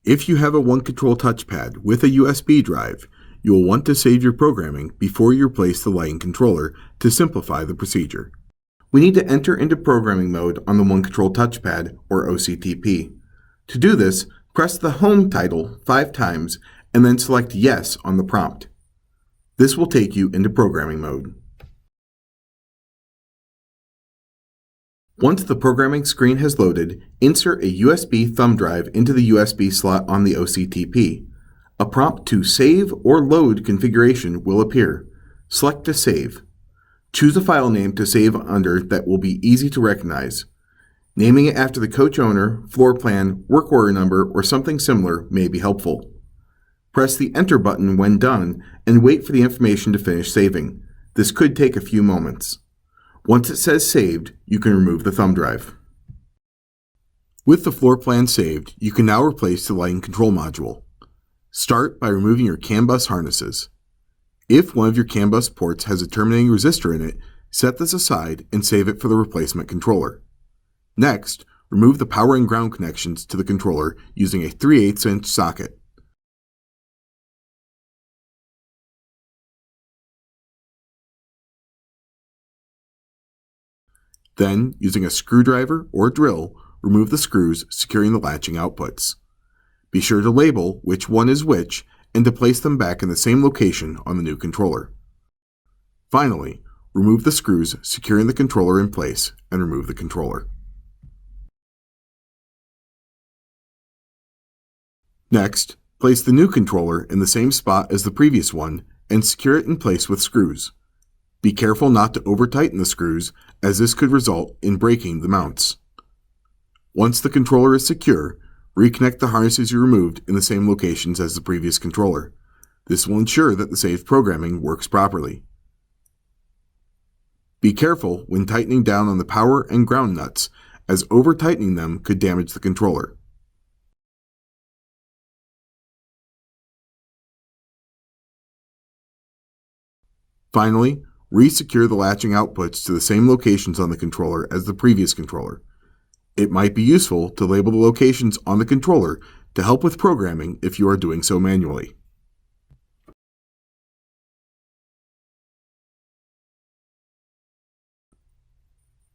If you have a OneControl touchpad with a USB drive, you will want to save your programming before you replace the lighting controller to simplify the procedure. We need to enter into programming mode on the OneControl touchpad, or OCTP. To do this, press the Home title 5 times and then select Yes on the prompt. This will take you into programming mode. Once the programming screen has loaded, insert a USB thumb drive into the USB slot on the OCTP. A prompt to save or load configuration will appear. Select to save. Choose a file name to save under that will be easy to recognize. Naming it after the coach owner, floor plan, work order number, or something similar may be helpful. Press the Enter button when done and wait for the information to finish saving. This could take a few moments. Once it says saved, you can remove the thumb drive. With the floor plan saved, you can now replace the lighting control module. Start by removing your CAN bus harnesses. If one of your CAN bus ports has a terminating resistor in it, set this aside and save it for the replacement controller. Next, remove the power and ground connections to the controller using a 3/8" socket. Then, using a screwdriver or drill, remove the screws securing the latching outputs. Be sure to label which one is which and to place them back in the same location on the new controller. Finally, remove the screws securing the controller in place and remove the controller. Next, place the new controller in the same spot as the previous one and secure it in place with screws. Be careful not to over-tighten the screws, as this could result in breaking the mounts. Once the controller is secure, reconnect the harnesses you removed in the same locations as the previous controller. This will ensure that the saved programming works properly. Be careful when tightening down on the power and ground nuts, as over-tightening them could damage the controller. Finally, re-secure the latching outputs to the same locations on the controller as the previous controller. It might be useful to label the locations on the controller to help with programming if you are doing so manually.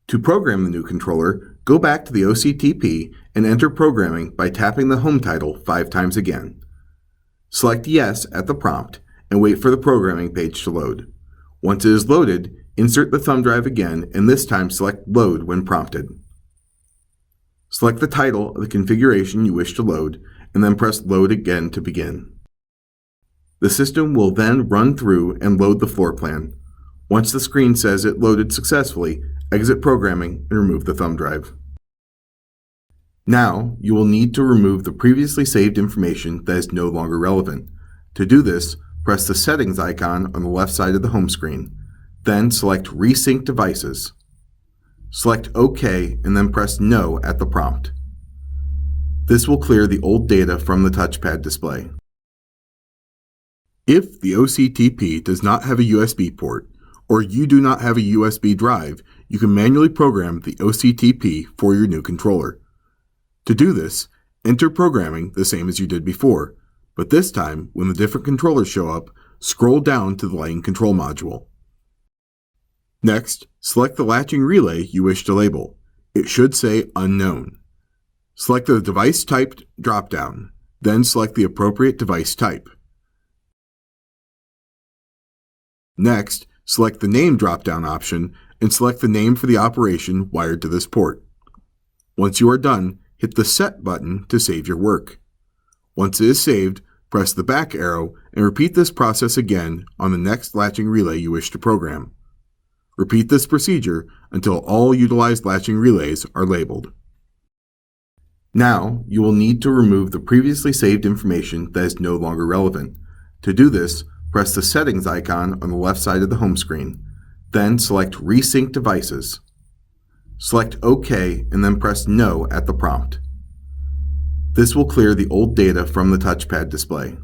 To program the new controller, go back to the OCTP and enter programming by tapping the Home title 5 times again. Select Yes at the prompt and wait for the programming page to load. Once it is loaded, insert the thumb drive again and this time select Load when prompted. Select the title of the configuration you wish to load and then press Load again to begin. The system will then run through and load the floor plan. Once the screen says it loaded successfully, exit programming and remove the thumb drive. Now, you will need to remove the previously saved information that is no longer relevant. To do this, press the Settings icon on the left side of the home screen. Then select Resync Devices. Select OK and then press No at the prompt. This will clear the old data from the touchpad display. If the OCTP does not have a USB port, or you do not have a USB drive, you can manually program the OCTP for your new controller. To do this, enter programming the same as you did before, but this time, when the different controllers show up, scroll down to the lighting control module. Next, select the latching relay you wish to label. It should say Unknown. Select the Device Type drop-down, then select the appropriate device type. Next, select the Name drop-down option and select the name for the operation wired to this port. Once you are done, hit the Set button to save your work. Once it is saved, press the back arrow and repeat this process again on the next latching relay you wish to program. Repeat this procedure until all utilized latching relays are labeled. Now, you will need to remove the previously saved information that is no longer relevant. To do this, press the Settings icon on the left side of the home screen. Then select Resync Devices. Select OK and then press No at the prompt. This will clear the old data from the touchpad display.